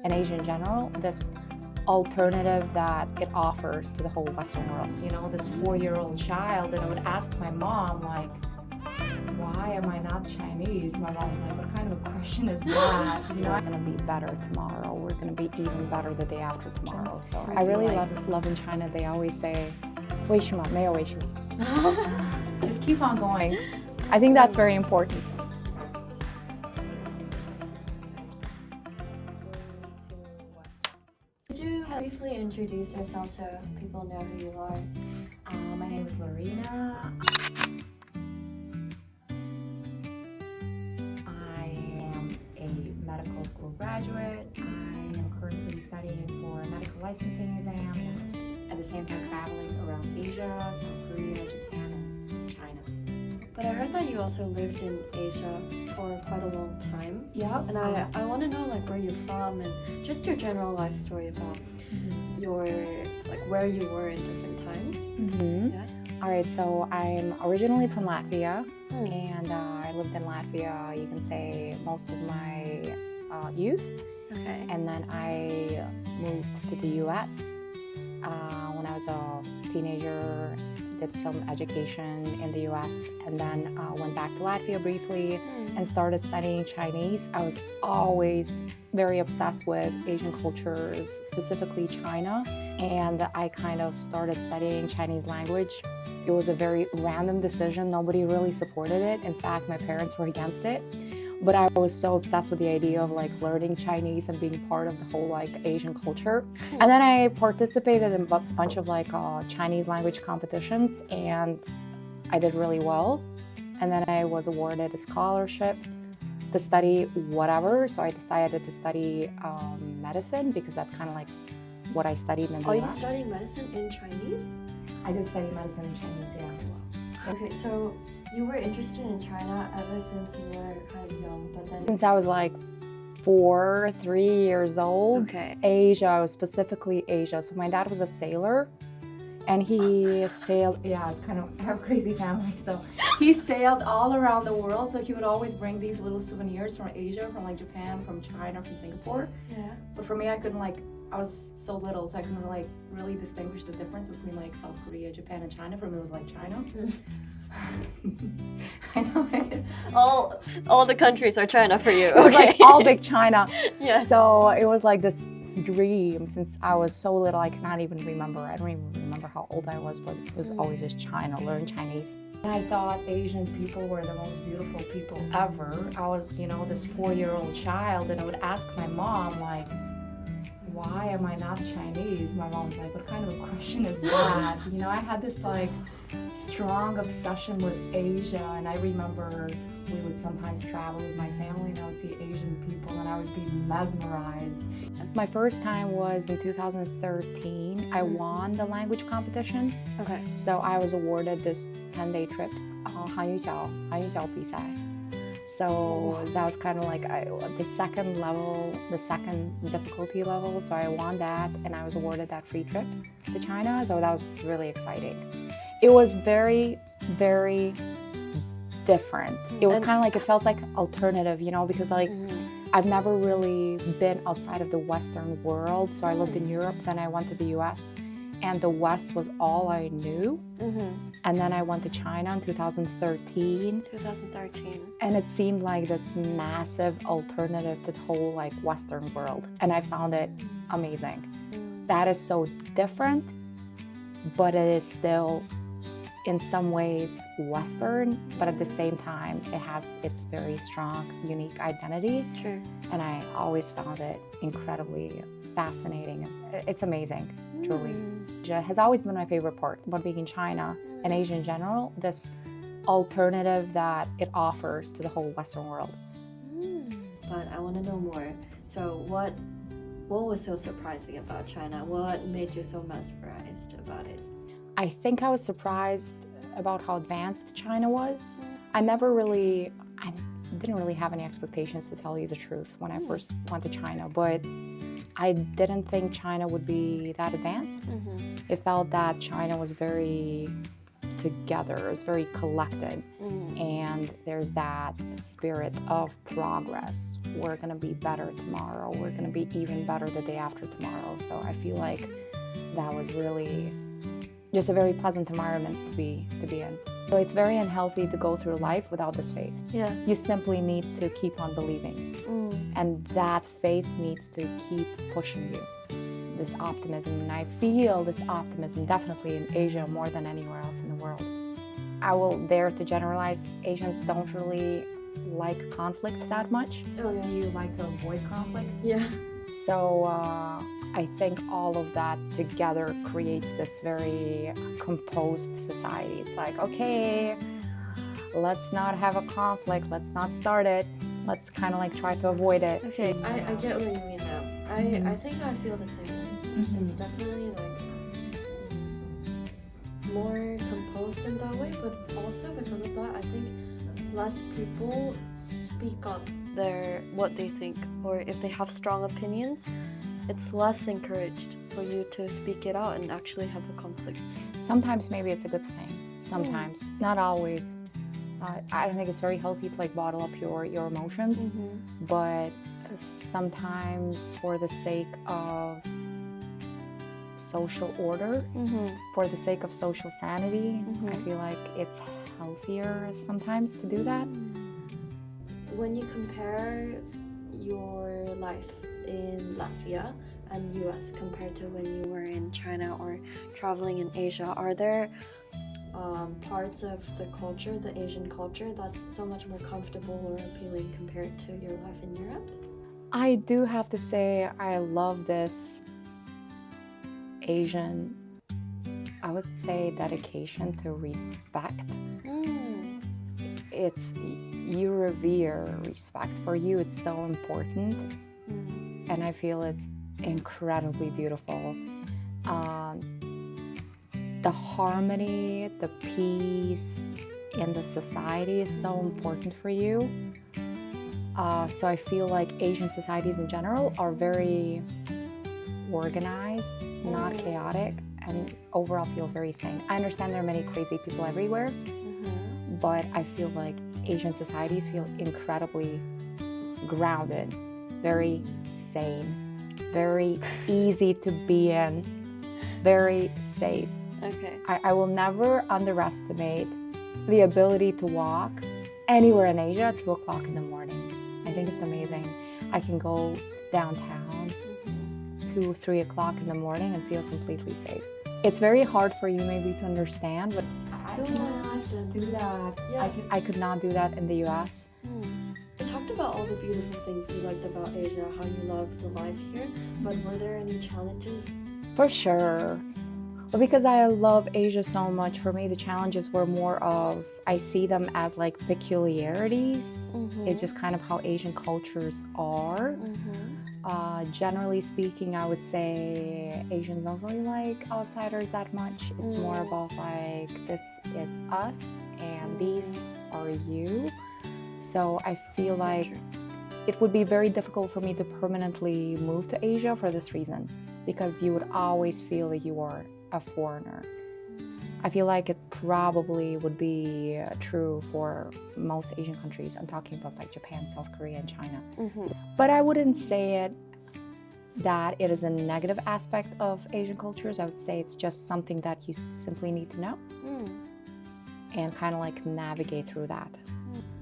and Asia in general, this alternative that it offers to the whole Western world. You know, this 4-year-old child, and I would ask my mom, like, why am I not Chinese? My mom was like, what kind of a question is that? You know, I'm gonna be better tomorrow. We're gonna be even better the day after tomorrow. So I really love in China, they always say, 为什么？没有为什么。 Just keep on going. I think that's very important. Could you briefly introduce yourself so people know who you are? My name is Lorena. I am a medical school graduate. I am currently studying for a medical licensing exam and at the same time traveling around Asia, South Korea, Japan, and China. But I heard that you also lived in Asia for quite a long time. Yep. And I want to know like where you're from and just your general life story about your like where you were in different times. Yeah. All right, so I'm originally from Latvia, and I lived in Latvia, you can say, most of my youth. Okay. And then I moved to the US when I was a teenager, did some education in the US, and then went back to Latvia briefly and started studying Chinese. I was always very obsessed with Asian cultures, specifically China, and I kind of started studying Chinese language. It was a very random decision. Nobody really supported it. In fact, my parents were against it. But I was so obsessed with the idea of like learning Chinese and being part of the whole like Asian culture. And then I participated in a bunch of like Chinese language competitions, and I did really well. And then I was awarded a scholarship to study whatever. So I decided to study medicine because that's kind of like what I studied in the Are you US. studying medicine in Chinese? I did study medicine in Chinese, yeah. Okay, so you were interested in China ever since you were kind of young, but then Since I was like 3 years old. Okay. Asia, specifically Asia. So my dad was a sailor, and he sailed. Yeah, it's kind of, I have a crazy family. So he sailed all around the world. So he would always bring these little souvenirs from Asia, from like Japan, from China, from Singapore. Yeah. But for me, I couldn't like, I was so little, so I couldn't like really distinguish the difference between like South Korea, Japan, and China. For me, it was like China. I know. All the countries are China for you. It was like all big China. Yes. So it was like this dream since I was so little. I cannot even remember. I don't even remember how old I was, but it was always just China, learn Chinese. And I thought Asian people were the most beautiful people ever. I was, you know, this 4-year-old child, and I would ask my mom, like, why am I not Chinese? My mom's like, what kind of a question is that? You know, I had this like strong obsession with Asia, and I remember we would sometimes travel with my family and I would see Asian people and I would be mesmerized. My first time was in 2013. I won the language competition. Okay. So I was awarded this 10-day trip, 韩语小比赛. So that was kind of like the second difficulty level. So I won that, and I was awarded that free trip to China. So that was really exciting. It was very, very different. It was kind of like, it felt like alternative, you know, because like I've never really been outside of the Western world. So I lived in Europe, then I went to the US, and the West was all I knew. And then I went to China in 2013. 2013. And it seemed like this massive alternative to the whole like Western world. And I found it amazing. That is so different, but it is still in some ways Western, but at the same time, it has its very strong, unique identity. Sure. And I always found it incredibly fascinating. It's amazing, truly. Asia has always been my favorite part about being in China and Asia in general, this alternative that it offers to the whole Western world. But I want to know more. So what was so surprising about China? What made you so mesmerized about it? I think I was surprised about how advanced China was. I didn't really have any expectations, to tell you the truth, when I first went to China, but I didn't think China would be that advanced. It felt that China was very together. It's very collected. And there's that spirit of progress. We're going to be better tomorrow. We're going to be even better the day after tomorrow. So I feel like that was really just a very pleasant environment to be in. So it's very unhealthy to go through life without this faith. Yeah. You simply need to keep on believing. And that faith needs to keep pushing you. This optimism, and I feel this optimism definitely in Asia more than anywhere else in the world. I will dare to generalize, Asians don't really like conflict that much. Oh, yeah. You like to avoid conflict. Yeah. So I think all of that together creates this very composed society. It's like, okay, let's not have a conflict, let's not start it, let's kind of like try to avoid it. Okay, I get what you mean now. I think I feel the same way. It's definitely like more composed in that way, but also because of that, I think less people speak up What they think, or if they have strong opinions, it's less encouraged for you to speak it out and actually have a conflict. Sometimes maybe it's a good thing. Sometimes, not always. I don't think it's very healthy to like bottle up your emotions, but sometimes for the sake of social order, for the sake of social sanity, I feel like it's healthier sometimes to do that. When you compare your life in Latvia and US compared to when you were in China or traveling in Asia, are there parts of the culture, the Asian culture, that's so much more comfortable or appealing compared to your life in Europe? I do have to say I love this Asian, I would say, dedication to respect. It's, you revere respect. For you, it's so important. And I feel it's incredibly beautiful. The harmony, the peace in the society is so important for you. So I feel like Asian societies in general are very organized, not chaotic, and overall feel very sane. I understand there are many crazy people everywhere, but I feel like Asian societies feel incredibly grounded, very sane, very easy to be in, very safe. Okay. I will never underestimate the ability to walk anywhere in Asia at 2 o'clock in the morning. I think it's amazing. I can go downtown 2, 3 o'clock in the morning and feel completely safe. It's very hard for you maybe to understand, but I cannot do that. Yeah. I could not do that in the US. You talked about all the beautiful things you liked about Asia, how you love the life here, but were there any challenges? For sure. But because I love Asia so much, for me the challenges were more of, I see them as like peculiarities. It's just kind of how Asian cultures are. Generally speaking, I would say Asians don't really like outsiders that much. It's more about like, this is us and these are you. So I feel like it would be very difficult for me to permanently move to Asia for this reason, because you would always feel that you are a foreigner. I feel like it probably would be true for most Asian countries. I'm talking about like Japan, South Korea, and China. But I wouldn't say it that it is a negative aspect of Asian cultures. I would say it's just something that you simply need to know and kind of like navigate through that.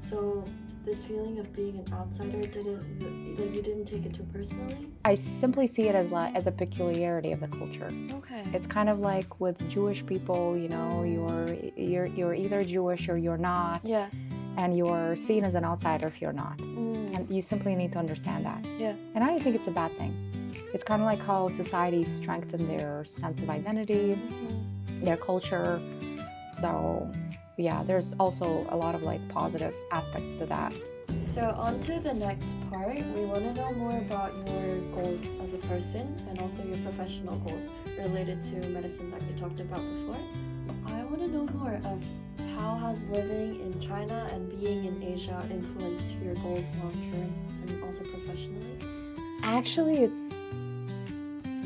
So this feeling of being an outsider, you didn't take it too personally? I simply see it as a peculiarity of the culture. Okay. It's kind of like with Jewish people, you know, you're either Jewish or you're not. Yeah. And you're seen as an outsider if you're not. And you simply need to understand that. Yeah. And I don't think it's a bad thing. It's kind of like how societies strengthen their sense of identity, their culture. So yeah, there's also a lot of like positive aspects to that. So on to the next part. We want to know more about your goals as a person and also your professional goals related to medicine that you talked about before. I want to know more of how has living in China and being in Asia influenced your goals long term and also professionally? Actually, it's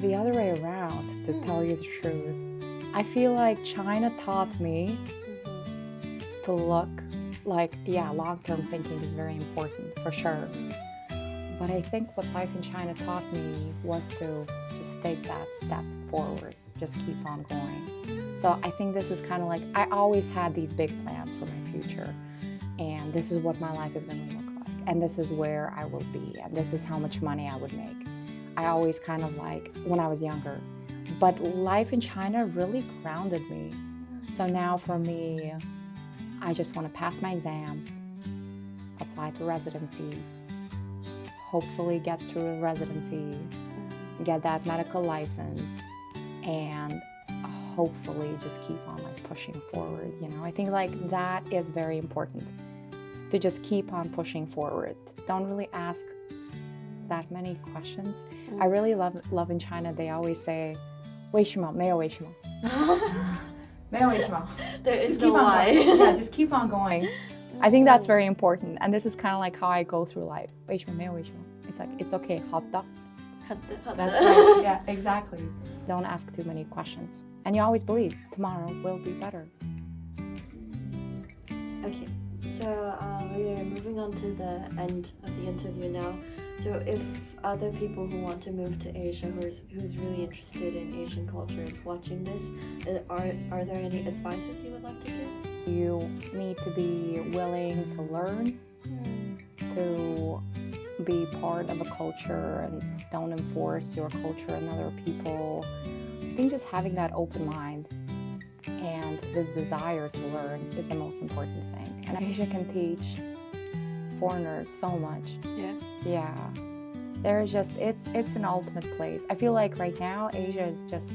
the other way around, to tell you the truth. I feel like China taught me to look like, yeah, long-term thinking is very important for sure. But I think what life in China taught me was to just take that step forward, just keep on going. So I think this is kind of like, I always had these big plans for my future, and this is what my life is going to look like, and this is where I will be, and this is how much money I would make. I always kind of like, when I was younger. But life in China really grounded me. So now for me, I just want to pass my exams, apply to residencies, hopefully get through a residency, get that medical license, and hopefully just keep on like pushing forward. You know, I think like that is very important, to just keep on pushing forward. Don't really ask that many questions. I really love in China, they always say 为什么没有为什么 没有为什么 There is just no keep on why. going. Yeah, just keep on going. I think that's very important, and this is kind of like how I go through life. 为什么没有为什么 It's like, it's okay, 好的 That's right. Yeah, exactly. Don't ask too many questions, and you always believe tomorrow will be better. Okay, so we are moving on to the end of the interview now. So if other people who want to move to Asia, who's really interested in Asian culture, is watching this, are there any advices you would like to give? You need to be willing to learn, to be part of a culture, and don't enforce your culture on other people. I think just having that open mind and this desire to learn is the most important thing. And Asia can teach foreigners so much. Yeah. There's just, it's an ultimate place. I feel like right now Asia is just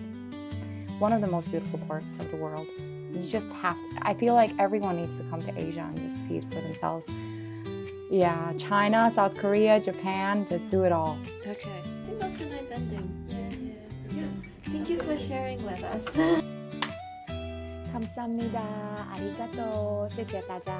one of the most beautiful parts of the world. You just have to, I feel like everyone needs to come to Asia and just see it for themselves. Yeah, China, South Korea, Japan, just do it all. Okay, I think that's a nice ending. Yeah. Thank you for sharing with us. 감사합니다. 아리가또. 谢谢大家.